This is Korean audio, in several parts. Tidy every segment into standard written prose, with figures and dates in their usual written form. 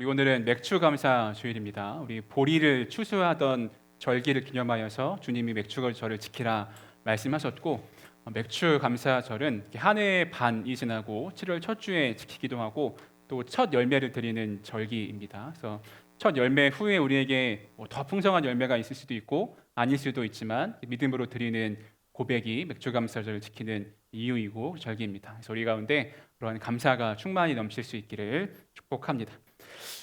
우리 오늘은 맥주 감사 주일입니다. 우리 보리를 추수하던 절기를 기념하여서 주님이 맥주절을 지키라 말씀하셨고, 맥주 감사절은 한 해의 반이 지나고 7월 첫 주에 지키기도 하고 또 첫 열매를 드리는 절기입니다. 그래서 첫 열매 후에 우리에게 더 풍성한 열매가 있을 수도 있고 아닐 수도 있지만 믿음으로 드리는 고백이 맥주 감사절을 지키는 이유이고 절기입니다. 그래서 우리 가운데 그런 감사가 충만히 넘칠 수 있기를 축복합니다.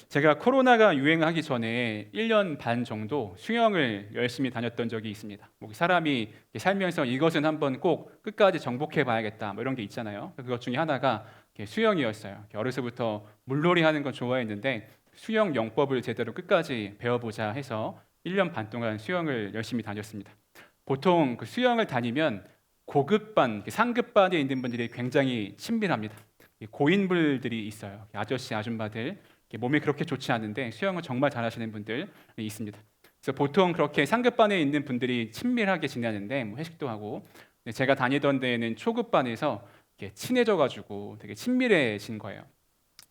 제가 코로나가 유행하기 전에 1년 반 정도 수영을 열심히 다녔던 적이 있습니다. 뭐 사람이 살면서 이것은 한번 꼭 끝까지 정복해 봐야겠다 뭐 이런 게 있잖아요. 그것 중에 하나가 수영이었어요. 어려서부터 물놀이 하는 건 좋아했는데 수영 영법을 제대로 끝까지 배워보자 해서 1년 반 동안 수영을 열심히 다녔습니다. 보통 그 수영을 다니면 고급반, 상급반에 있는 분들이 굉장히 친밀합니다. 고인물들이 있어요. 아저씨, 아줌마들 몸이 그렇게 좋지 않은데 수영을 정말 잘하시는 분들이 있습니다. 그래서 보통 그렇게 상급반에 있는 분들이 친밀하게 지내는데 뭐 회식도 하고, 제가 다니던 데에는 초급반에서 친해져가지고 되게 친밀해진 거예요.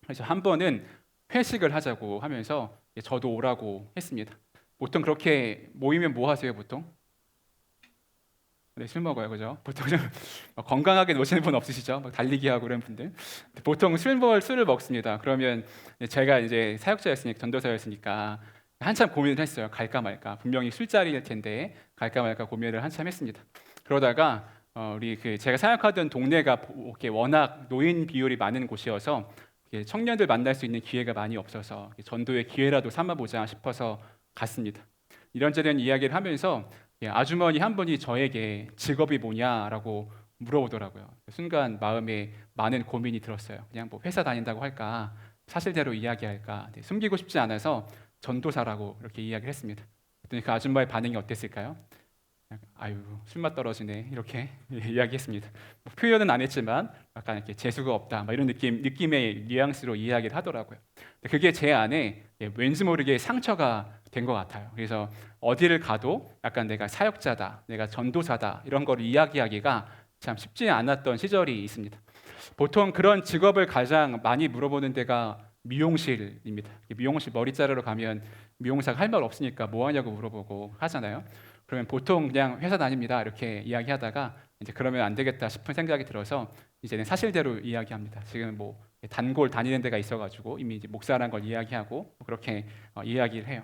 그래서 한 번은 회식을 하자고 하면서 저도 오라고 했습니다. 보통 그렇게 모이면 뭐 하세요, 보통? 네, 술 먹어요, 그죠? 보통 좀 건강하게 노시는 분 없으시죠? 막 달리기 하고 그런 분들. 보통 술을 먹습니다. 그러면 제가 이제 사역자였으니까, 전도사였으니까 한참 고민을 했어요. 갈까 말까. 분명히 술자리일 텐데 갈까 말까 고민을 한참 했습니다. 그러다가 우리 제가 사역하던 동네가 워낙 노인 비율이 많은 곳이어서 청년들 만날 수 있는 기회가 많이 없어서 전도의 기회라도 삼아보자 싶어서 갔습니다. 이런저런 이야기를 하면서 아주머니 한 분이 저에게 직업이 뭐냐라고 물어보더라고요. 순간 마음에 많은 고민이 들었어요. 그냥 뭐 회사 다닌다고 할까, 사실대로 이야기할까, 숨기고 싶지 않아서 전도사라고 이렇게 이야기를 했습니다. 그랬더니 그 아줌마의 반응이 어땠을까요? 아유, 술맛 떨어지네 이렇게 이야기했습니다. 뭐 표현은 안 했지만 약간 이렇게 재수가 없다 막 이런 느낌의 뉘앙스로 이야기를 하더라고요. 그게 제 안에 왠지 모르게 상처가 된 것 같아요. 그래서 어디를 가도 약간 내가 사역자다, 내가 전도사다 이런 걸 이야기하기가 참 쉽지 않았던 시절이 있습니다. 보통 그런 직업을 가장 많이 물어보는 데가 미용실입니다. 미용실 머리 자르러 가면 미용사가 할 말 없으니까 뭐 하냐고 물어보고 하잖아요. 그러면 보통 그냥 회사 다닙니다 이렇게 이야기하다가 이제 그러면 안 되겠다 싶은 생각이 들어서 이제는 사실대로 이야기합니다. 지금 뭐 단골 다니는 데가 있어가지고 이미 이제 목사라는 걸 이야기하고 그렇게 이야기를 해요.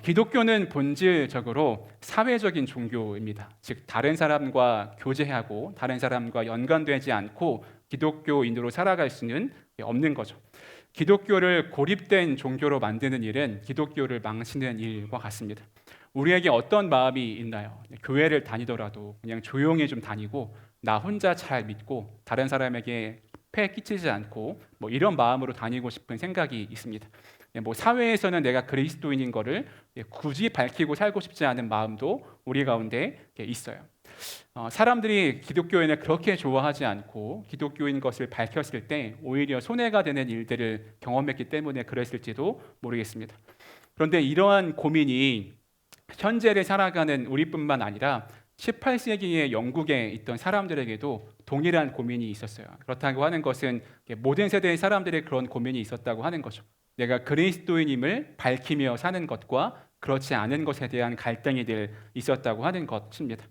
기독교는 본질적으로 사회적인 종교입니다. 즉 다른 사람과 교제하고 다른 사람과 연관되지 않고 기독교인으로 살아갈 수는 없는 거죠. 기독교를 고립된 종교로 만드는 일은 기독교를 망치는 일과 같습니다. 우리에게 어떤 마음이 있나요? 교회를 다니더라도 그냥 조용히 좀 다니고 나 혼자 잘 믿고 다른 사람에게 폐 끼치지 않고 뭐 이런 마음으로 다니고 싶은 생각이 있습니다. 뭐 사회에서는 내가 그리스도인인 거를 굳이 밝히고 살고 싶지 않은 마음도 우리 가운데 있어요. 사람들이 기독교인을 그렇게 좋아하지 않고 기독교인 것을 밝혔을 때 오히려 손해가 되는 일들을 경험했기 때문에 그랬을지도 모르겠습니다. 그런데 이러한 고민이 현재를 살아가는 우리뿐만 아니라 18세기의 영국에 있던 사람들에게도 동일한 고민이 있었어요. 그렇다고 하는 것은 모든 세대의 사람들의 그런 고민이 있었다고 하는 거죠. 내가 그리스도인임을 밝히며 사는 것과 그렇지 않은 것에 대한 갈등이 늘 있었다고 하는 것입니다.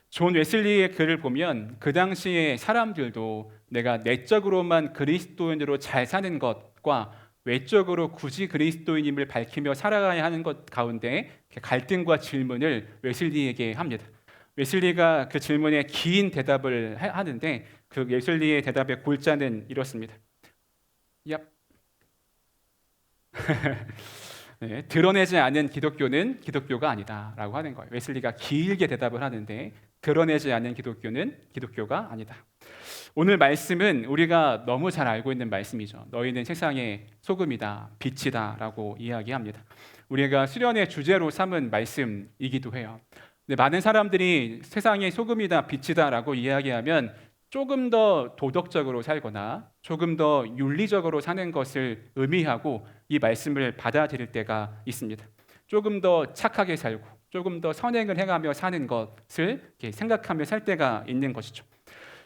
존 웨슬리의 글을 보면 그 당시의 사람들도 내가 내적으로만 그리스도인으로 잘 사는 것과 외적으로 굳이 그리스도인임을 밝히며 살아가야 하는 것 가운데 갈등과 질문을 웨슬리에게 합니다. 웨슬리가 그 질문에 긴 대답을 하는데 그 웨슬리의 대답의 골자는 이렇습니다. 얍. 네, 드러내지 않은 기독교는 기독교가 아니다라고 하는 거예요. 웨슬리가 길게 대답을 하는데 드러내지 않은 기독교는 기독교가 아니다. 오늘 말씀은 우리가 너무 잘 알고 있는 말씀이죠. 너희는 세상의 소금이다, 빛이다라고 이야기합니다. 우리가 수련의 주제로 삼은 말씀이기도 해요. 근데 많은 사람들이 세상의 소금이다, 빛이다라고 이야기하면 조금 더 도덕적으로 살거나 조금 더 윤리적으로 사는 것을 의미하고 이 말씀을 받아들일 때가 있습니다. 조금 더 착하게 살고 조금 더 선행을 행하며 사는 것을 생각하며 살 때가 있는 것이죠.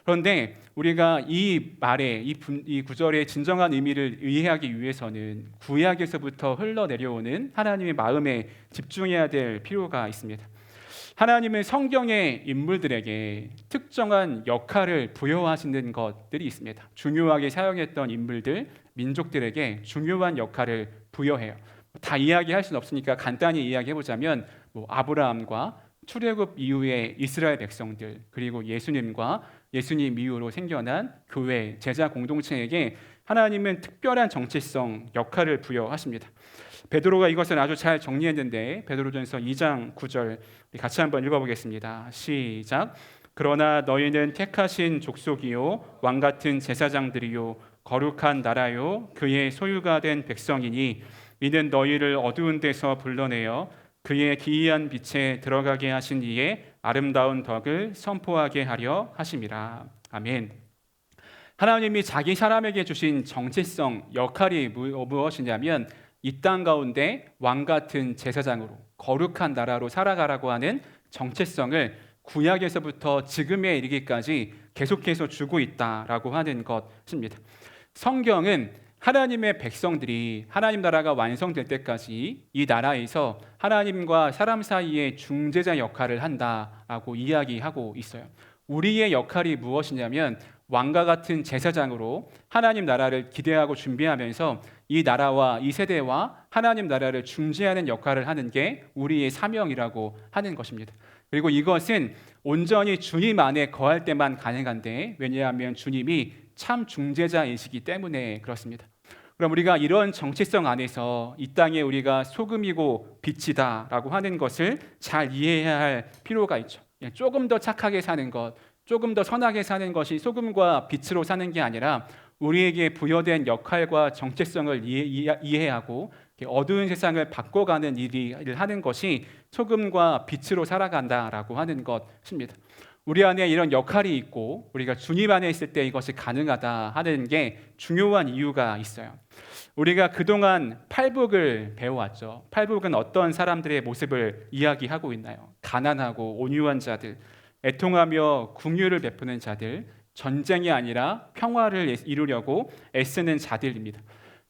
그런데 우리가 이 말에 이 구절의 진정한 의미를 이해하기 위해서는 구약에서부터 흘러내려오는 하나님의 마음에 집중해야 될 필요가 있습니다. 하나님은 성경의 인물들에게 특정한 역할을 부여하시는 것들이 있습니다. 중요하게 사용했던 인물들, 민족들에게 중요한 역할을 부여해요. 다 이야기할 수는 없으니까 간단히 이야기해보자면 아브라함과 출애굽 이후의 이스라엘 백성들, 그리고 예수님과 예수님 이후로 생겨난 교회, 제자 공동체에게 하나님은 특별한 정체성, 역할을 부여하십니다. 베드로가 이것을 아주 잘 정리했는데 베드로전서 2장 9절 같이 한번 읽어보겠습니다. 시작. 그러나 너희는 택하신 족속이요 왕 같은 제사장들이요 거룩한 나라요 그의 소유가 된 백성이니 이는 너희를 어두운 데서 불러내어 그의 기이한 빛에 들어가게 하신 이의 아름다운 덕을 선포하게 하려 하심이라. 아멘. 하나님이 자기 사람에게 주신 정체성, 역할이 무엇이냐면 이 땅 가운데 왕 같은 제사장으로 거룩한 나라로 살아가라고 하는 정체성을 구약에서부터 지금에 이르기까지 계속해서 주고 있다라고 하는 것입니다. 성경은 하나님의 백성들이 하나님 나라가 완성될 때까지 이 나라에서 하나님과 사람 사이의 중재자 역할을 한다라고 이야기하고 있어요. 우리의 역할이 무엇이냐면 왕과 같은 제사장으로 하나님 나라를 기대하고 준비하면서 이 나라와 이 세대와 하나님 나라를 중재하는 역할을 하는 게 우리의 사명이라고 하는 것입니다. 그리고 이것은 온전히 주님 안에 거할 때만 가능한데, 왜냐하면 주님이 참 중재자이시기 때문에 그렇습니다. 그럼 우리가 이런 정체성 안에서 이 땅에 우리가 소금이고 빛이다라고 하는 것을 잘 이해해야 할 필요가 있죠. 조금 더 착하게 사는 것, 조금 더 선하게 사는 것이 소금과 빛으로 사는 게 아니라 우리에게 부여된 역할과 정체성을 이해하고 어두운 세상을 바꿔가는 일을 하는 것이 소금과 빛으로 살아간다라고 하는 것입니다. 우리 안에 이런 역할이 있고 우리가 주님 안에 있을 때 이것이 가능하다 하는 게 중요한 이유가 있어요. 우리가 그동안 팔복을 배워왔죠. 팔복은 어떤 사람들의 모습을 이야기하고 있나요? 가난하고 온유한 자들, 애통하며 긍휼을 베푸는 자들, 전쟁이 아니라 평화를 이루려고 애쓰는 자들입니다.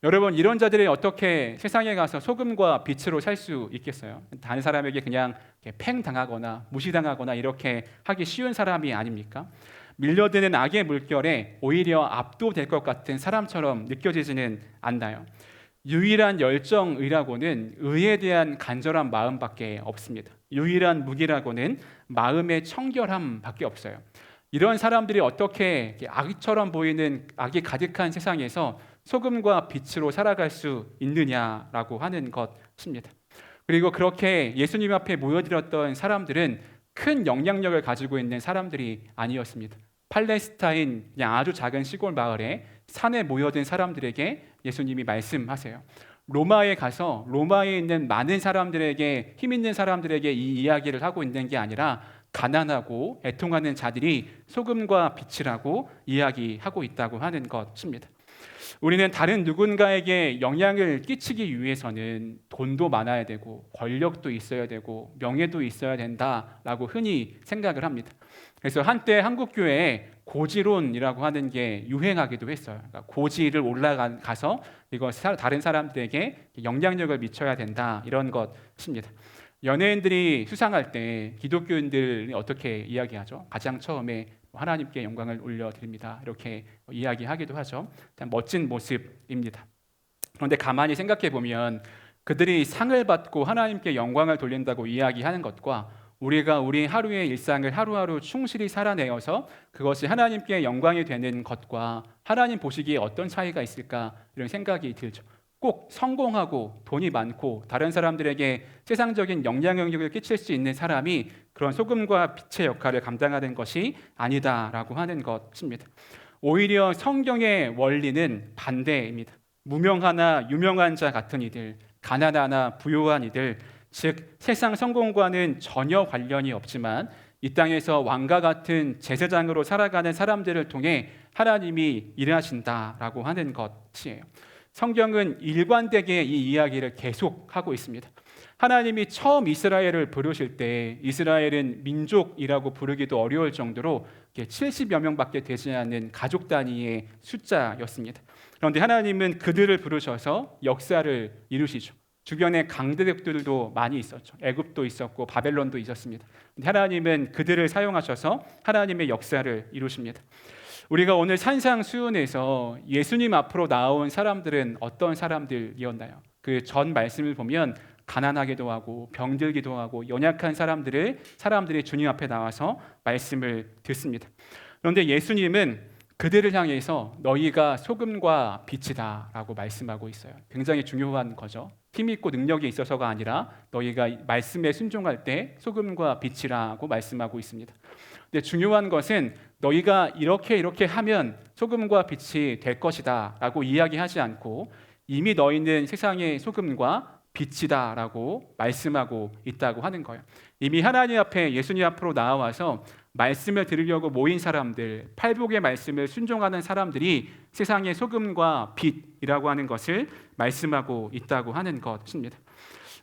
여러분, 이런 자들이 어떻게 세상에 가서 소금과 빛으로 살 수 있겠어요? 다른 사람에게 그냥 팽당하거나 무시당하거나 이렇게 하기 쉬운 사람이 아닙니까? 밀려드는 악의 물결에 오히려 압도될 것 같은 사람처럼 느껴지지는 않나요? 유일한 열정의라고는 의에 대한 간절한 마음밖에 없습니다. 유일한 무기라고는 마음의 청결함밖에 없어요. 이런 사람들이 어떻게 악처럼 보이는 악이 가득한 세상에서 소금과 빛으로 살아갈 수 있느냐라고 하는 것입니다. 그리고 그렇게 예수님 앞에 모여들었던 사람들은 큰 영향력을 가지고 있는 사람들이 아니었습니다. 팔레스타인 그냥 아주 작은 시골 마을에 산에 모여든 사람들에게 예수님이 말씀하세요. 로마에 가서 로마에 있는 많은 사람들에게, 힘 있는 사람들에게 이 이야기를 하고 있는 게 아니라 가난하고 애통하는 자들이 소금과 빛이라고 이야기하고 있다고 하는 것입니다. 우리는 다른 누군가에게 영향을 끼치기 위해서는 돈도 많아야 되고 권력도 있어야 되고 명예도 있어야 된다라고 흔히 생각을 합니다. 그래서 한때 한국 교회에 고지론이라고 하는 게 유행하기도 했어요. 그러니까 고지를 올라가서 이거 다른 사람들에게 영향력을 미쳐야 된다, 이런 것입니다. 연예인들이 수상할 때 기독교인들이 어떻게 이야기하죠? 가장 처음에 하나님께 영광을 올려드립니다, 이렇게 이야기하기도 하죠. 참 멋진 모습입니다. 그런데 가만히 생각해 보면 그들이 상을 받고 하나님께 영광을 돌린다고 이야기하는 것과 우리가 우리 하루의 일상을 하루하루 충실히 살아내어서 그것이 하나님께 영광이 되는 것과 하나님 보시기에 어떤 차이가 있을까, 이런 생각이 들죠. 꼭 성공하고 돈이 많고 다른 사람들에게 세상적인 영향력을 끼칠 수 있는 사람이 그런 소금과 빛의 역할을 감당하는 것이 아니다라고 하는 것입니다. 오히려 성경의 원리는 반대입니다. 무명하나 유명한 자 같은 이들, 가난하나 부유한 이들, 즉 세상 성공과는 전혀 관련이 없지만 이 땅에서 왕과 같은 제사장으로 살아가는 사람들을 통해 하나님이 일하신다라고 하는 것이에요. 성경은 일관되게 이 이야기를 계속하고 있습니다. 하나님이 처음 이스라엘을 부르실 때 이스라엘은 민족이라고 부르기도 어려울 정도로 70여 명밖에 되지 않는 가족 단위의 숫자였습니다. 그런데 하나님은 그들을 부르셔서 역사를 이루시죠. 주변에 강대국들도 많이 있었죠. 애굽도 있었고 바벨론도 있었습니다. 하나님은 그들을 사용하셔서 하나님의 역사를 이루십니다. 우리가 오늘 산상수훈에서 예수님 앞으로 나온 사람들은 어떤 사람들이었나요? 그 전 말씀을 보면 가난하기도 하고 병들기도 하고 연약한 사람들이 주님 앞에 나와서 말씀을 듣습니다. 그런데 예수님은 그들을 향해서 너희가 소금과 빛이다 라고 말씀하고 있어요. 굉장히 중요한 거죠. 힘 있고 능력이 있어서가 아니라 너희가 말씀에 순종할 때 소금과 빛이라고 말씀하고 있습니다. 근데 중요한 것은 너희가 이렇게 하면 소금과 빛이 될 것이다 라고 이야기하지 않고 이미 너희는 세상의 소금과 빛이다라고 말씀하고 있다고 하는 거예요. 이미 하나님 앞에 예수님 앞으로 나와서 말씀을 들으려고 모인 사람들, 팔복의 말씀을 순종하는 사람들이 세상의 소금과 빛이라고 하는 것을 말씀하고 있다고 하는 것입니다.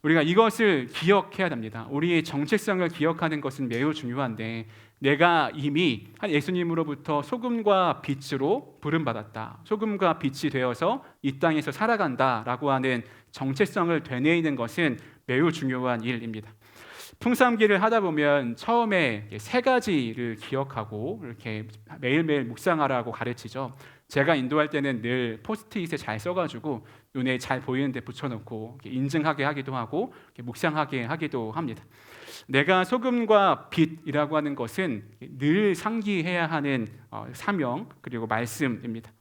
우리가 이것을 기억해야 됩니다. 우리의 정체성을 기억하는 것은 매우 중요한데 내가 이미 한 예수님으로부터 소금과 빛으로 부름받았다. 소금과 빛이 되어서 이 땅에서 살아간다라고 하는 정체성을 되뇌이는 것은 매우 중요한 일입니다. 풍삼기를 하다 보면 처음에 세 가지를 기억하고 이렇게 매일매일 묵상하라고 가르치죠. 제가 인도할 때는 늘 포스트잇에 잘 써가지고 눈에 잘 보이는 데 붙여놓고 인증하게 하기도 하고 묵상하게 하기도 합니다. 내가 소금과 빛이라고 하는 것은 늘 상기해야 하는 사명 그리고 말씀입니다.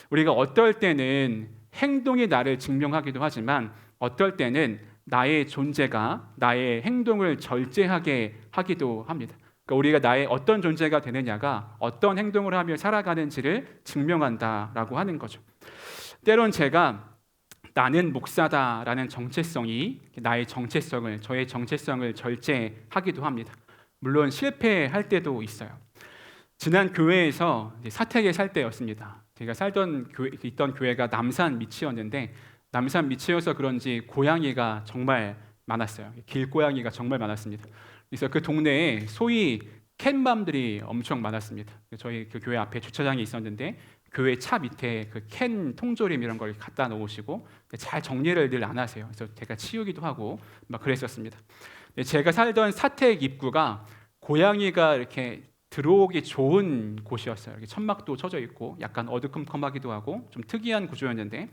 우리가 어떨 때는 행동이 나를 증명하기도 하지만 어떨 때는 나의 존재가 나의 행동을 절제하게 하기도 합니다. 그러니까 우리가 나의 어떤 존재가 되느냐가 어떤 행동을 하며 살아가는지를 증명한다라고 하는 거죠. 때론 제가 나는 목사다라는 정체성이 저의 정체성을 절제하기도 합니다. 물론 실패할 때도 있어요. 지난 교회에서 사택에 살 때였습니다. 제가 있던 교회가 남산 밑이었는데 남산 밑이어서 그런지 고양이가 정말 많았어요. 길고양이가 정말 많았습니다. 그래서 그 동네에 소위 캔맘들이 엄청 많았습니다. 저희 그 교회 앞에 주차장이 있었는데 교회 차 밑에 그 캔 통조림 이런 걸 갖다 놓으시고 잘 정리를 늘 안 하세요. 그래서 제가 치우기도 하고 막 그랬었습니다. 제가 살던 사택 입구가 고양이가 이렇게 들어오기 좋은 곳이었어요. 이렇게 천막도 쳐져 있고 약간 어두컴컴하기도 하고 좀 특이한 구조였는데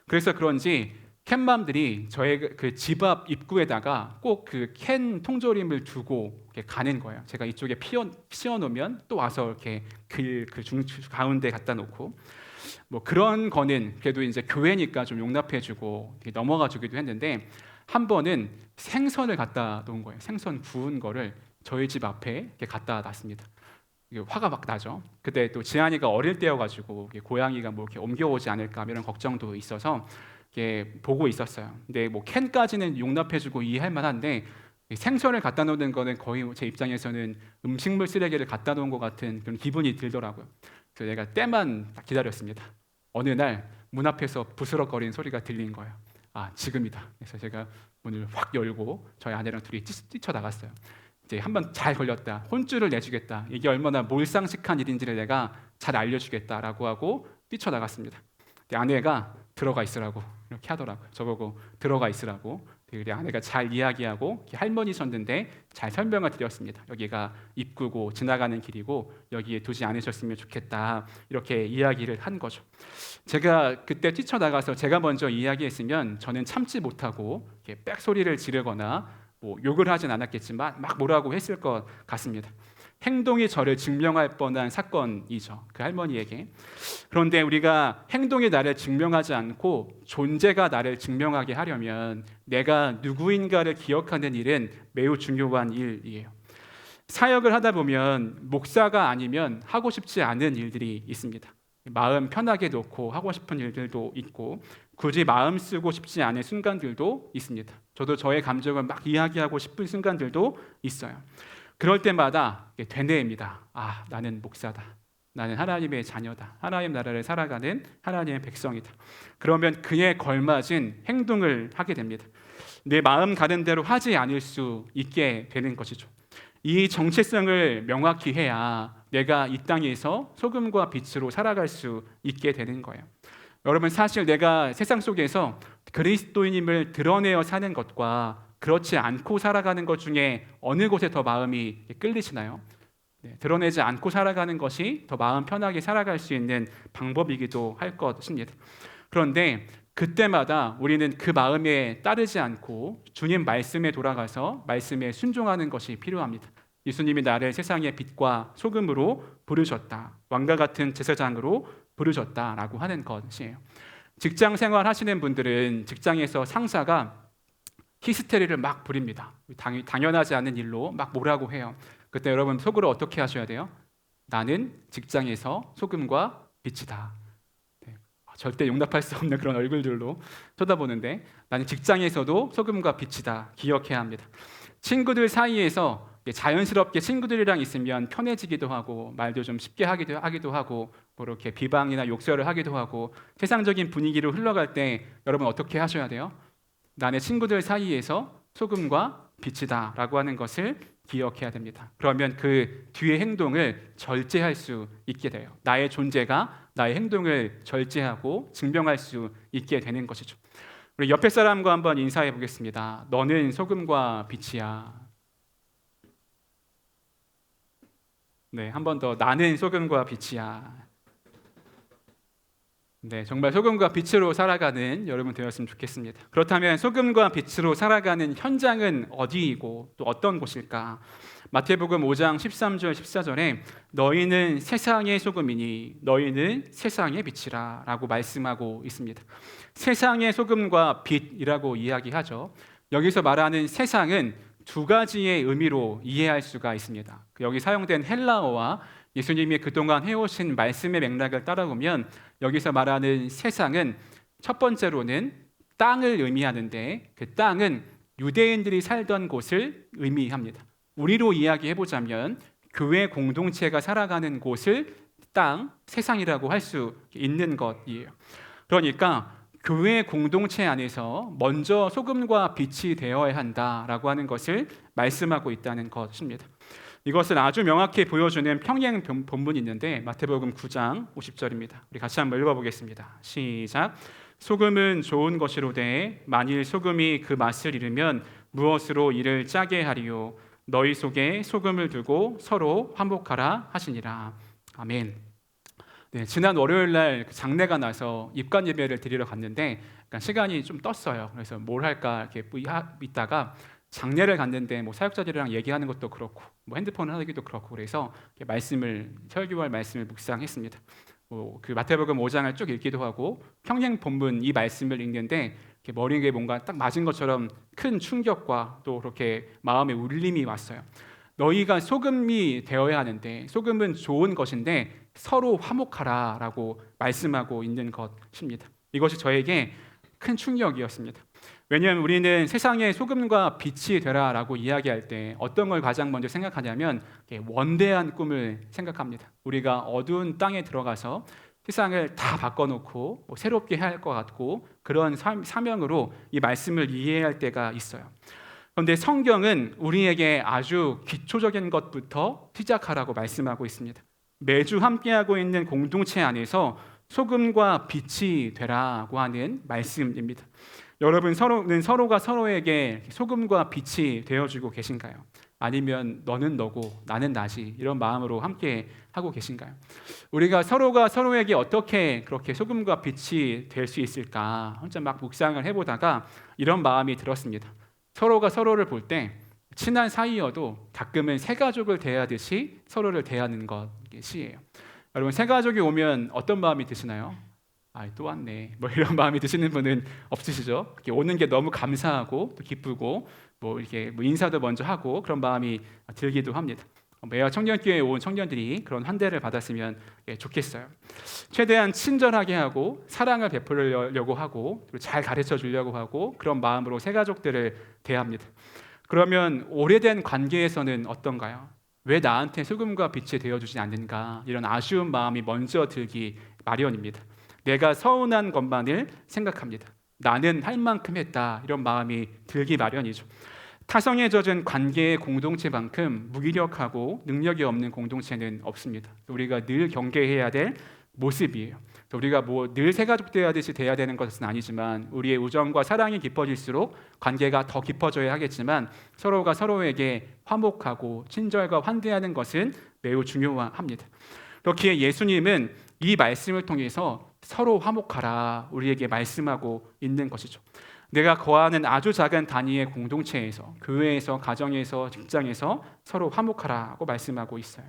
그래서 그런지 캔맘들이 저의 그 집 앞 입구에다가 꼭 그 캔 통조림을 두고 이렇게 가는 거예요. 제가 이쪽에 씌워 놓으면 또 와서 이렇게 그 가운데 갖다 놓고 뭐 그런 거는 그래도 이제 교회니까 좀 용납해주고 넘어가주기도 했는데 한 번은 생선을 갖다 놓은 거예요. 생선 구운 거를 저희 집 앞에 이렇게 갖다 놨습니다. 화가 막 나죠. 그때 또 지한이가 어릴 때여가지고 고양이가 뭐 이렇게 옮겨오지 않을까 이런 걱정도 있어서 보고 있었어요. 근데 뭐 캔까지는 용납해주고 이해할 만한데 생선을 갖다 놓는 거는 거의 제 입장에서는 음식물 쓰레기를 갖다 놓은 것 같은 그런 기분이 들더라고요. 그래서 내가 때만 기다렸습니다. 어느 날 문 앞에서 부스럭거리는 소리가 들린 거예요. 아, 지금이다. 그래서 제가 문을 확 열고 저희 아내랑 둘이 뛰쳐나갔어요. 이제 한번 잘 걸렸다. 혼쭐을 내주겠다. 이게 얼마나 몰상식한 일인지를 내가 잘 알려주겠다라고 하고 뛰쳐나갔습니다. 아내가 들어가 있으라고 이렇게 하더라고요. 저보고 들어가 있으라고. 우리 아내가 잘 이야기하고 할머니셨는데 잘 설명을 드렸습니다. 여기가 입구고 지나가는 길이고 여기에 두지 않으셨으면 좋겠다. 이렇게 이야기를 한 거죠. 제가 그때 뛰쳐나가서 제가 먼저 이야기했으면 저는 참지 못하고 이렇게 빽소리를 지르거나 뭐 욕을 하진 않았겠지만 막 뭐라고 했을 것 같습니다. 행동이 저를 증명할 뻔한 사건이죠. 그 할머니에게. 그런데 우리가 행동이 나를 증명하지 않고 존재가 나를 증명하게 하려면 내가 누구인가를 기억하는 일은 매우 중요한 일이에요. 사역을 하다 보면 목사가 아니면 하고 싶지 않은 일들이 있습니다. 마음 편하게 놓고 하고 싶은 일들도 있고 굳이 마음 쓰고 싶지 않은 순간들도 있습니다. 저도 저의 감정을 막 이야기하고 싶은 순간들도 있어요. 그럴 때마다 되뇌입니다. 아, 나는 목사다. 나는 하나님의 자녀다. 하나님 나라를 살아가는 하나님의 백성이다. 그러면 그에 걸맞은 행동을 하게 됩니다. 내 마음 가는 대로 하지 않을 수 있게 되는 것이죠. 이 정체성을 명확히 해야 내가 이 땅에서 소금과 빛으로 살아갈 수 있게 되는 거예요. 여러분, 사실 내가 세상 속에서 그리스도인임을 드러내어 사는 것과 그렇지 않고 살아가는 것 중에 어느 곳에 더 마음이 끌리시나요? 네, 드러내지 않고 살아가는 것이 더 마음 편하게 살아갈 수 있는 방법이기도 할 것입니다. 그런데 그때마다 우리는 그 마음에 따르지 않고 주님 말씀에 돌아가서 말씀에 순종하는 것이 필요합니다. 예수님이 나를 세상의 빛과 소금으로 부르셨다, 왕과 같은 제사장으로 부르셨다라고 하는 것이에요. 직장 생활 하시는 분들은 직장에서 상사가 히스테리를 막 부립니다. 당연하지 않은 일로 막 뭐라고 해요. 그때 여러분 속으로 어떻게 하셔야 돼요? 나는 직장에서 소금과 빛이다. 네. 절대 용납할 수 없는 그런 얼굴들로 쳐다보는데, 나는 직장에서도 소금과 빛이다 기억해야 합니다. 친구들 사이에서 자연스럽게 친구들이랑 있으면 편해지기도 하고 말도 좀 쉽게 하기도 하고 뭐 이렇게 비방이나 욕설을 하기도 하고 세상적인 분위기로 흘러갈 때 여러분 어떻게 하셔야 돼요? 나의 친구들 사이에서 소금과 빛이다 라고 하는 것을 기억해야 됩니다. 그러면 그 뒤의 행동을 절제할 수 있게 돼요. 나의 존재가 나의 행동을 절제하고 증명할 수 있게 되는 것이죠. 우리 옆에 사람과 한번 인사해 보겠습니다. 너는 소금과 빛이야. 네, 한 번 더. 나는 소금과 빛이야. 네, 정말 소금과 빛으로 살아가는 여러분 되었으면 좋겠습니다. 그렇다면 소금과 빛으로 살아가는 현장은 어디이고 또 어떤 곳일까? 마태복음 5장 13절 14절에 너희는 세상의 소금이니 너희는 세상의 빛이라 라고 말씀하고 있습니다. 세상의 소금과 빛이라고 이야기하죠. 여기서 말하는 세상은 두 가지의 의미로 이해할 수가 있습니다. 여기 사용된 헬라어와 예수님이 그동안 해오신 말씀의 맥락을 따라보면 여기서 말하는 세상은 첫 번째로는 땅을 의미하는데 그 땅은 유대인들이 살던 곳을 의미합니다. 우리로 이야기해보자면 교회 공동체가 살아가는 곳을 땅, 세상이라고 할 수 있는 것이에요. 그러니까 교회 공동체 안에서 먼저 소금과 빛이 되어야 한다라고 하는 것을 말씀하고 있다는 것입니다. 이것을 아주 명확히 보여주는 평행 본문이 있는데 마태복음 9장 50절입니다. 우리 같이 한번 읽어보겠습니다. 시작. 소금은 좋은 것이로되 만일 소금이 그 맛을 잃으면 무엇으로 이를 짜게 하리요. 너희 속에 소금을 두고 서로 화목하라 하시니라. 아멘. 네, 지난 월요일 날 장례가 나서 입관 예배를 드리러 갔는데 시간이 좀 떴어요. 그래서 뭘 할까 이렇게 있다가 장례를 갔는데 뭐 사역자들이랑 얘기하는 것도 그렇고 뭐 핸드폰을 하기도 그렇고 그래서 설교할 말씀을 묵상했습니다. 그 마태복음 5장을 쭉 읽기도 하고 평행 본문 이 말씀을 읽는데 머리에 뭔가 딱 맞은 것처럼 큰 충격과 또 그렇게 마음의 울림이 왔어요. 너희가 소금이 되어야 하는데 소금은 좋은 것인데 서로 화목하라라고 말씀하고 있는 것입니다. 이것이 저에게 큰 충격이었습니다. 왜냐하면 우리는 세상에 소금과 빛이 되라라고 이야기할 때 어떤 걸 가장 먼저 생각하냐면 원대한 꿈을 생각합니다. 우리가 어두운 땅에 들어가서 세상을 다 바꿔놓고 새롭게 해야 할 것 같고 그런 사명으로 이 말씀을 이해할 때가 있어요. 그런데 성경은 우리에게 아주 기초적인 것부터 시작하라고 말씀하고 있습니다. 매주 함께하고 있는 공동체 안에서 소금과 빛이 되라고 하는 말씀입니다. 여러분 서로가 서로에게 소금과 빛이 되어주고 계신가요? 아니면 너는 너고 나는 나지 이런 마음으로 함께 하고 계신가요? 우리가 서로가 서로에게 어떻게 그렇게 소금과 빛이 될 수 있을까 혼자 막 묵상을 해보다가 이런 마음이 들었습니다. 서로가 서로를 볼 때 친한 사이여도 가끔은 새 가족을 대하듯이 서로를 대하는 것이에요. 여러분 새 가족이 오면 어떤 마음이 드시나요? 또 왔네. 뭐 이런 마음이 드시는 분은 없으시죠? 이렇게 오는 게 너무 감사하고 또 기쁘고 이렇게 인사도 먼저 하고 그런 마음이 들기도 합니다. 매화 청년교회에 온 청년들이 그런 환대를 받았으면 좋겠어요. 최대한 친절하게 하고 사랑을 베풀려고 하고 잘 가르쳐 주려고 하고 그런 마음으로 새 가족들을 대합니다. 그러면 오래된 관계에서는 어떤가요? 왜 나한테 소금과 빛이 되어주지 않는가? 이런 아쉬운 마음이 먼저 들기 마련입니다. 내가 서운한 것만을 생각합니다. 나는 할 만큼 했다 이런 마음이 들기 마련이죠. 타성에 젖은 관계의 공동체만큼 무기력하고 능력이 없는 공동체는 없습니다. 우리가 늘 경계해야 될 모습이에요. 우리가 뭐 늘 새가족 대하듯이 돼야 되는 것은 아니지만 우리의 우정과 사랑이 깊어질수록 관계가 더 깊어져야 하겠지만 서로가 서로에게 화목하고 친절과 환대하는 것은 매우 중요합니다. 그렇기에 예수님은 이 말씀을 통해서 서로 화목하라 우리에게 말씀하고 있는 것이죠. 내가 거하는 아주 작은 단위의 공동체에서, 교회에서, 가정에서, 직장에서 서로 화목하라고 말씀하고 있어요.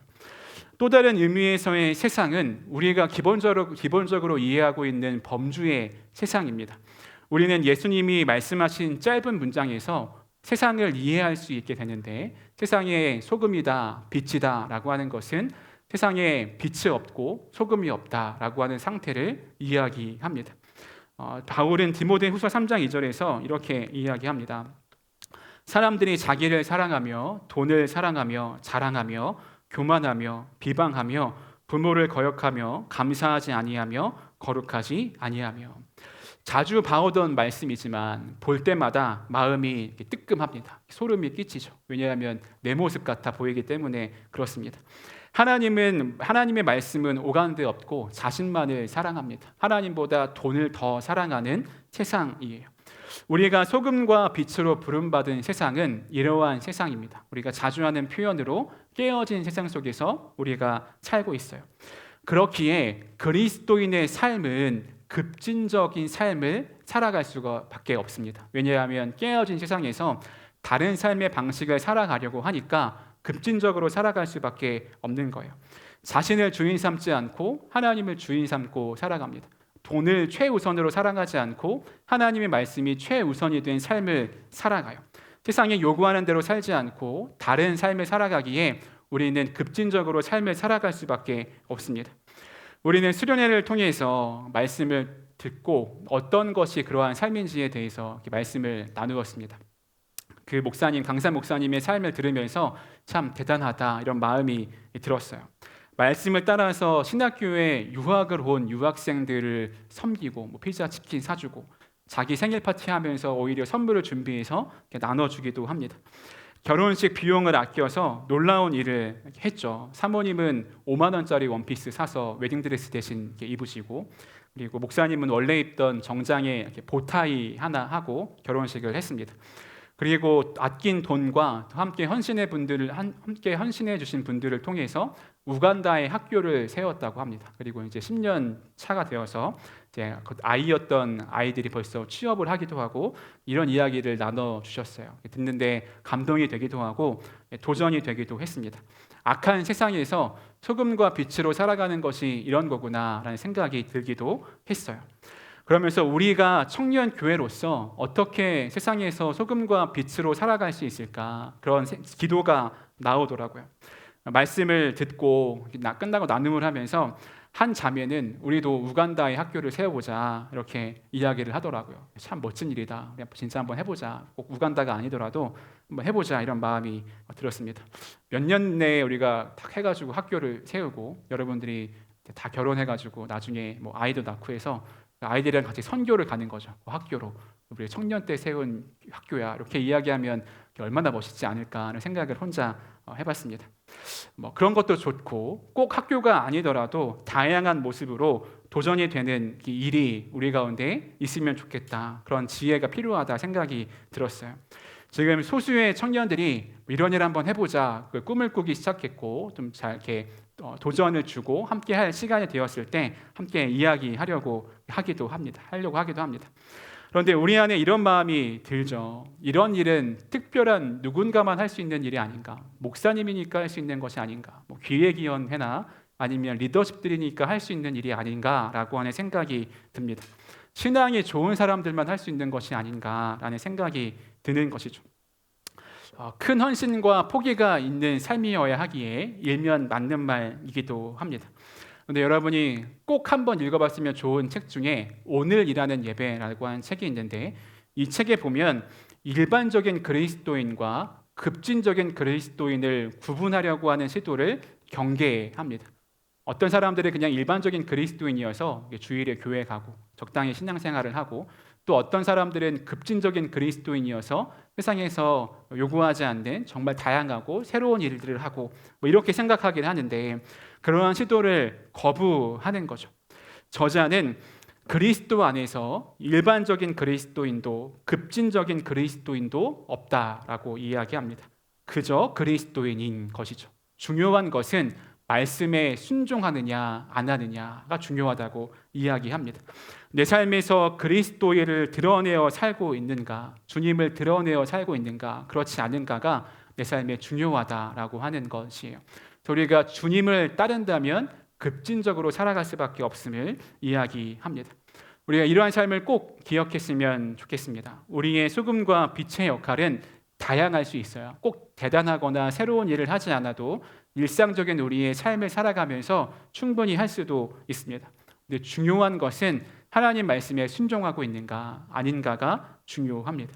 또 다른 의미에서의 세상은 우리가 기본적으로 이해하고 있는 범주의 세상입니다. 우리는 예수님이 말씀하신 짧은 문장에서 세상을 이해할 수 있게 되는데, 세상에 소금이다, 빛이다 라고 하는 것은 세상에 빛이 없고 소금이 없다라고 하는 상태를 이야기합니다. 바울은 디모데후서 3장 2절에서 이렇게 이야기합니다. 사람들이 자기를 사랑하며 돈을 사랑하며 자랑하며 교만하며 비방하며 부모를 거역하며 감사하지 아니하며 거룩하지 아니하며. 자주 봐오던 말씀이지만 볼 때마다 마음이 뜨끔합니다. 소름이 끼치죠. 왜냐하면 내 모습 같아 보이기 때문에 그렇습니다. 하나님의 말씀은 오간데 없고 자신만을 사랑합니다. 하나님보다 돈을 더 사랑하는 세상이에요. 우리가 소금과 빛으로 부름받은 세상은 이러한 세상입니다. 우리가 자주 하는 표현으로 깨어진 세상 속에서 우리가 살고 있어요. 그렇기에 그리스도인의 삶은 급진적인 삶을 살아갈 수밖에 없습니다. 왜냐하면 깨어진 세상에서 다른 삶의 방식을 살아가려고 하니까 급진적으로 살아갈 수밖에 없는 거예요. 자신을 주인 삼지 않고 하나님을 주인 삼고 살아갑니다. 돈을 최우선으로 살아가지 않고 하나님의 말씀이 최우선이 된 삶을 살아가요. 세상에 요구하는 대로 살지 않고 다른 삶을 살아가기에 우리는 급진적으로 삶을 살아갈 수밖에 없습니다. 우리는 수련회를 통해서 말씀을 듣고 어떤 것이 그러한 삶인지에 대해서 말씀을 나누었습니다. 그 목사님, 강사 목사님의 삶을 들으면서 참 대단하다 이런 마음이 들었어요. 말씀을 따라서 신학교에 유학을 온 유학생들을 섬기고 피자, 치킨 사주고 자기 생일 파티하면서 오히려 선물을 준비해서 나눠주기도 합니다. 결혼식 비용을 아껴서 놀라운 일을 했죠. 사모님은 5만 원짜리 원피스 사서 웨딩드레스 대신 입으시고, 그리고 목사님은 원래 입던 정장에 보타이 하나 하고 결혼식을 했습니다. 그리고 아낀 돈과 함께 헌신해 주신 분들을 통해서 우간다의 학교를 세웠다고 합니다. 그리고 이제 10년 차가 되어서 이제 아이였던 아이들이 벌써 취업을 하기도 하고 이런 이야기를 나눠 주셨어요. 듣는데 감동이 되기도 하고 도전이 되기도 했습니다. 악한 세상에서 소금과 빛으로 살아가는 것이 이런 거구나라는 생각이 들기도 했어요. 그러면서 우리가 청년 교회로서 어떻게 세상에서 소금과 빛으로 살아갈 수 있을까, 그런 기도가 나오더라고요. 말씀을 듣고 끝나고 나눔을 하면서 한 자매는 우리도 우간다의 학교를 세워보자 이렇게 이야기를 하더라고요. 참 멋진 일이다. 진짜 한번 해보자. 꼭 우간다가 아니더라도 한번 해보자 이런 마음이 들었습니다. 몇 년 내에 우리가 딱 해가지고 학교를 세우고 여러분들이 다 결혼해가지고 나중에 뭐 아이도 낳고 해서 아이들이랑 같이 선교를 가는 거죠. 그 학교로 우리 청년 때 세운 학교야 이렇게 이야기하면 얼마나 멋있지 않을까 하는 생각을 혼자 해봤습니다. 뭐 그런 것도 좋고 꼭 학교가 아니더라도 다양한 모습으로 도전이 되는 일이 우리 가운데 있으면 좋겠다. 그런 지혜가 필요하다 생각이 들었어요. 지금 소수의 청년들이 이런 일 한번 해보자 그 꿈을 꾸기 시작했고 좀 잘 이렇게 도전을 주고 함께 할 시간이 되었을 때 함께 이야기하려고 하기도 합니다. 그런데 우리 안에 이런 마음이 들죠. 이런 일은 특별한 누군가만 할 수 있는 일이 아닌가? 목사님이니까 할 수 있는 것이 아닌가? 뭐 기획위원회나 아니면 리더십들이니까 할 수 있는 일이 아닌가라고 하는 생각이 듭니다. 신앙이 좋은 사람들만 할 수 있는 것이 아닌가라는 생각이 드는 것이죠. 큰 헌신과 포기가 있는 삶이어야 하기에 일면 맞는 말이기도 합니다. 그런데 여러분이 꼭 한번 읽어봤으면 좋은 책 중에 오늘이라는 예배라고 하는 책이 있는데 이 책에 보면 일반적인 그리스도인과 급진적인 그리스도인을 구분하려고 하는 시도를 경계합니다. 어떤 사람들이 그냥 일반적인 그리스도인이어서 주일에 교회 가고 적당히 신앙생활을 하고 또 어떤 사람들은 급진적인 그리스도인이어서 세상에서 요구하지 않는 정말 다양하고 새로운 일들을 하고 뭐 이렇게 생각하긴 하는데 그러한 시도를 거부하는 거죠. 저자는 그리스도 안에서 일반적인 그리스도인도 급진적인 그리스도인도 없다라고 이야기합니다. 그저 그리스도인인 것이죠. 중요한 것은 말씀에 순종하느냐 안 하느냐가 중요하다고 이야기합니다. 내 삶에서 그리스도를 드러내어 살고 있는가, 주님을 드러내어 살고 있는가, 그렇지 않은가가 내 삶에 중요하다라고 하는 것이에요. 우리가 주님을 따른다면 급진적으로 살아갈 수밖에 없음을 이야기합니다. 우리가 이러한 삶을 꼭 기억했으면 좋겠습니다. 우리의 소금과 빛의 역할은 다양할 수 있어요. 꼭 대단하거나 새로운 일을 하지 않아도 일상적인 우리의 삶을 살아가면서 충분히 할 수도 있습니다. 근데 중요한 것은 하나님 말씀에 순종하고 있는가 아닌가가 중요합니다.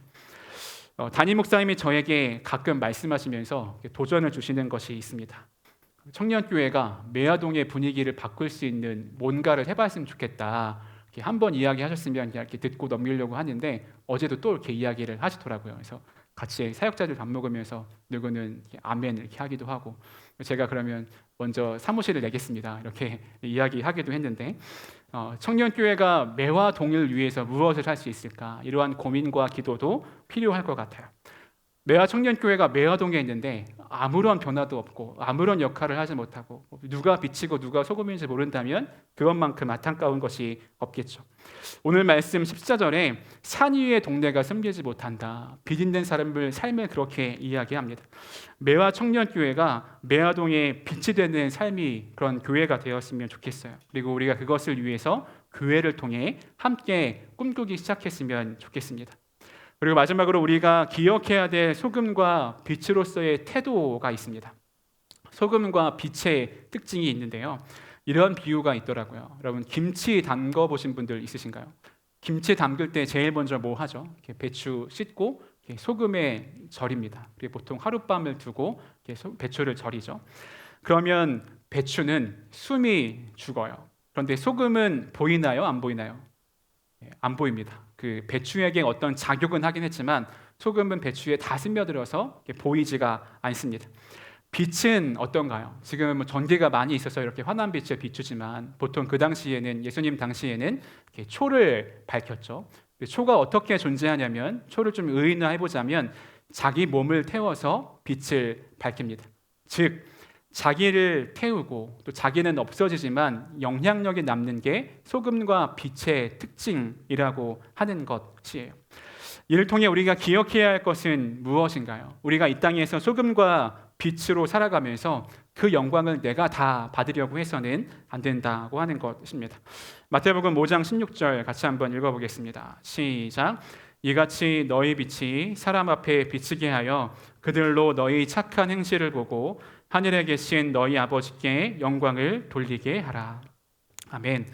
담임 목사님이 저에게 가끔 말씀하시면서 도전을 주시는 것이 있습니다. 청년교회가 매화동의 분위기를 바꿀 수 있는 뭔가를 해봤으면 좋겠다. 한번 이야기하셨으면 이렇게 듣고 넘기려고 하는데 어제도 또 이렇게 이야기를 하시더라고요. 그래서 같이 사역자들 밥 먹으면서 누구는 아멘 이렇게 하기도 하고 제가 그러면 먼저 사무실을 내겠습니다 이렇게 이야기하기도 했는데 청년교회가 매화동을 위해서 무엇을 할 수 있을까 이러한 고민과 기도도 필요할 것 같아요. 매화 청년교회가 매화동에 있는데 아무런 변화도 없고 아무런 역할을 하지 못하고 누가 빛이고 누가 소금인지 모른다면 그것만큼 안타까운 것이 없겠죠. 오늘 말씀 14절에 산 위의 동네가 숨기지 못한다. 빛 있는 사람을 삶을 그렇게 이야기합니다. 매화 청년교회가 매화동에 빛이 되는 삶이 그런 교회가 되었으면 좋겠어요. 그리고 우리가 그것을 위해서 교회를 통해 함께 꿈꾸기 시작했으면 좋겠습니다. 그리고 마지막으로 우리가 기억해야 될 소금과 빛으로서의 태도가 있습니다. 소금과 빛의 특징이 있는데요. 이런 비유가 있더라고요. 여러분 김치 담궈 보신 분들 있으신가요? 김치 담글 때 제일 먼저 뭐 하죠? 이렇게 배추 씻고 이렇게 소금에 절입니다. 그리고 보통 하룻밤을 두고 이렇게 배추를 절이죠. 그러면 배추는 숨이 죽어요. 그런데 소금은 보이나요? 안 보이나요? 안 보입니다. 그 배추에게 어떤 작용은 하긴 했지만 소금은 배추에 다 스며들어서 보이지가 않습니다. 빛은 어떤가요? 지금 뭐 전기가 많이 있어서 이렇게 환한 빛을 비추지만 보통 그 당시에는 예수님 당시에는 이렇게 초를 밝혔죠. 초가 어떻게 존재하냐면 초를 좀 의인화해 보자면 자기 몸을 태워서 빛을 밝힙니다. 즉 자기를 태우고 또 자기는 없어지지만 영향력이 남는 게 소금과 빛의 특징이라고 하는 것이에요. 이를 통해 우리가 기억해야 할 것은 무엇인가요? 우리가 이 땅에서 소금과 빛으로 살아가면서 그 영광을 내가 다 받으려고 해서는 안 된다고 하는 것입니다. 마태복음 5장 16절 같이 한번 읽어보겠습니다. 시작. 이같이 너희 빛이 사람 앞에 비치게 하여 그들로 너희 착한 행실을 보고 하늘에 계신 너희 아버지께 영광을 돌리게 하라. 아멘.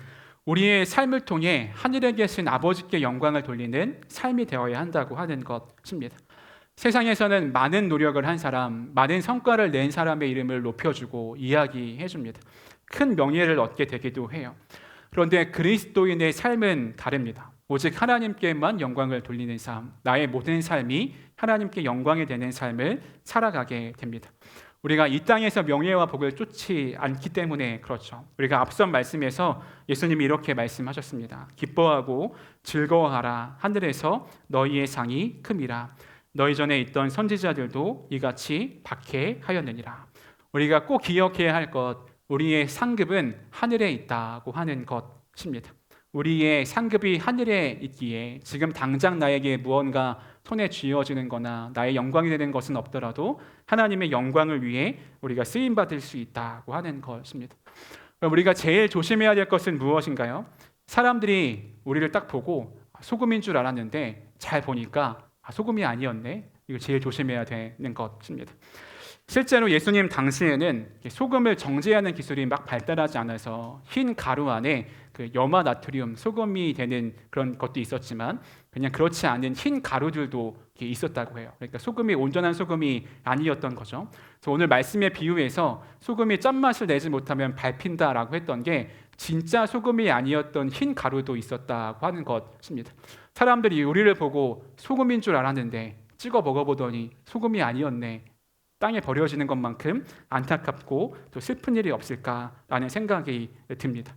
우리의 삶을 통해 하늘에 계신 아버지께 영광을 돌리는 삶이 되어야 한다고 하는 것입니다. 세상에서는 많은 노력을 한 사람, 많은 성과를 낸 사람의 이름을 높여주고 이야기해 줍니다. 큰 명예를 얻게 되기도 해요. 그런데 그리스도인의 삶은 다릅니다. 오직 하나님께만 영광을 돌리는 삶, 나의 모든 삶이 하나님께 영광이 되는 삶을 살아가게 됩니다. 우리가 이 땅에서 명예와 복을 쫓지 않기 때문에 그렇죠. 우리가 앞선 말씀에서 예수님이 이렇게 말씀하셨습니다. 기뻐하고 즐거워하라. 하늘에서 너희의 상이 큼이라. 너희 전에 있던 선지자들도 이같이 박해하였느니라. 우리가 꼭 기억해야 할 것, 우리의 상급은 하늘에 있다고 하는 것입니다. 우리의 상급이 하늘에 있기에 지금 당장 나에게 무언가 손에 쥐어지는 거나 나의 영광이 되는 것은 없더라도 하나님의 영광을 위해 우리가 쓰임받을 수 있다고 하는 것입니다. 우리가 제일 조심해야 될 것은 무엇인가요? 사람들이 우리를 딱 보고 소금인 줄 알았는데 잘 보니까 소금이 아니었네. 이거 제일 조심해야 되는 것입니다. 실제로 예수님 당시에는 소금을 정제하는 기술이 막 발달하지 않아서 흰 가루 안에 그 염화 나트륨 소금이 되는 그런 것도 있었지만 그냥 그렇지 않은 흰 가루들도 있었다고 해요. 그러니까 소금이 온전한 소금이 아니었던 거죠. 그래서 오늘 말씀의 비유에서 소금이 짠맛을 내지 못하면 밟힌다라고 했던 게 진짜 소금이 아니었던 흰 가루도 있었다고 하는 것입니다. 사람들이 우리를 보고 소금인 줄 알았는데 찍어 먹어보더니 소금이 아니었네. 땅에 버려지는 것만큼 안타깝고 또 슬픈 일이 없을까라는 생각이 듭니다.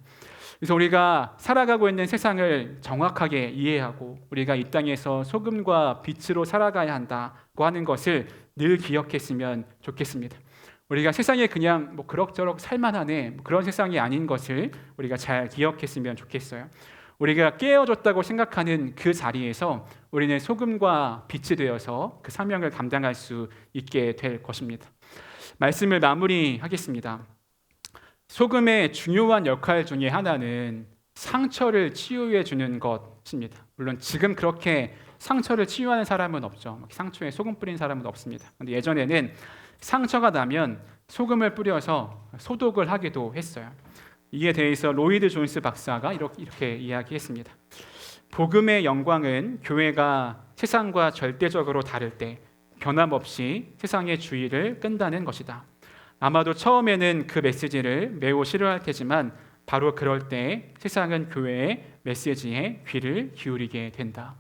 그래서 우리가 살아가고 있는 세상을 정확하게 이해하고 우리가 이 땅에서 소금과 빛으로 살아가야 한다고 하는 것을 늘 기억했으면 좋겠습니다. 우리가 세상에 그냥 뭐 그럭저럭 살만하네 그런 세상이 아닌 것을 우리가 잘 기억했으면 좋겠어요. 우리가 깨어졌다고 생각하는 그 자리에서 우리는 소금과 빛이 되어서 그 사명을 감당할 수 있게 될 것입니다. 말씀을 마무리하겠습니다. 소금의 중요한 역할 중에 하나는 상처를 치유해 주는 것입니다. 물론 지금 그렇게 상처를 치유하는 사람은 없죠. 상처에 소금 뿌린 사람은 없습니다. 그런데 예전에는 상처가 나면 소금을 뿌려서 소독을 하기도 했어요. 이에 대해서 로이드 존스 박사가 이렇게 이야기했습니다. 복음의 영광은 교회가 세상과 절대적으로 다를 때 변함없이 세상의 주의를 끈다는 것이다. 아마도 처음에는 그 메시지를 매우 싫어할 테지만 바로 그럴 때 세상은 교회의 메시지에 귀를 기울이게 된다.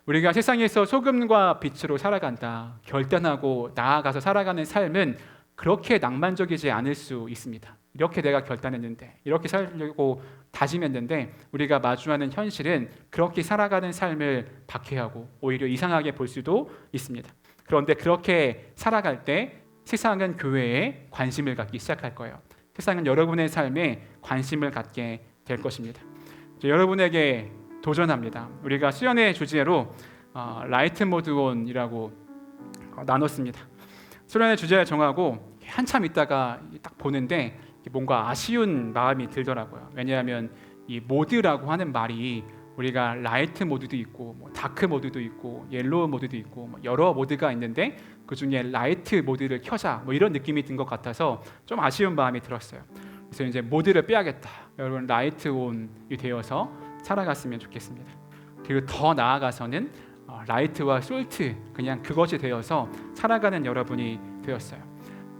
우리가 세상에서 소금과 빛으로 살아간다. 결단하고 나아가서 살아가는 삶은 그렇게 낭만적이지 않을 수 있습니다. 이렇게 내가 결단했는데 이렇게 살려고 다짐했는데 우리가 마주하는 현실은 그렇게 살아가는 삶을 박해하고 오히려 이상하게 볼 수도 있습니다. 그런데 그렇게 살아갈 때 세상은 교회에 관심을 갖기 시작할 거예요. 세상은 여러분의 삶에 관심을 갖게 될 것입니다. 여러분에게 도전합니다. 우리가 수련회 주제로 라이트 모드 온이라고 나눴습니다. 수련회 주제를 정하고 한참 있다가 딱 보는데 뭔가 아쉬운 마음이 들더라고요. 왜냐하면 이 모드라고 하는 말이 우리가 라이트 모드도 있고 다크 모드도 있고 옐로우 모드도 있고 여러 모드가 있는데 그 중에 라이트 모드를 켜자 이런 느낌이 든 것 같아서 좀 아쉬운 마음이 들었어요. 그래서 이제 모드를 빼야겠다. 여러분 라이트 온이 되어서 살아갔으면 좋겠습니다. 그리고 더 나아가서는 라이트와 솔트 그냥 그것이 되어서 살아가는 여러분이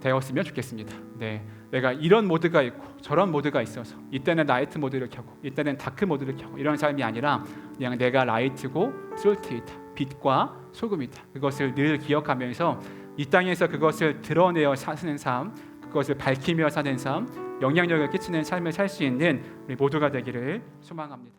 되었으면 좋겠습니다. 네, 내가 이런 모드가 있고 저런 모드가 있어서 이때는 라이트 모드를 켜고 이때는 다크 모드를 켜고 이런 삶이 아니라 그냥 내가 라이트고 솔트이다. 빛과 소금이다. 그것을 늘 기억하면서 이 땅에서 그것을 드러내어 사는 삶, 그것을 밝히며 사는 삶, 영향력을 끼치는 삶을 살 수 있는 우리 모두가 되기를 소망합니다.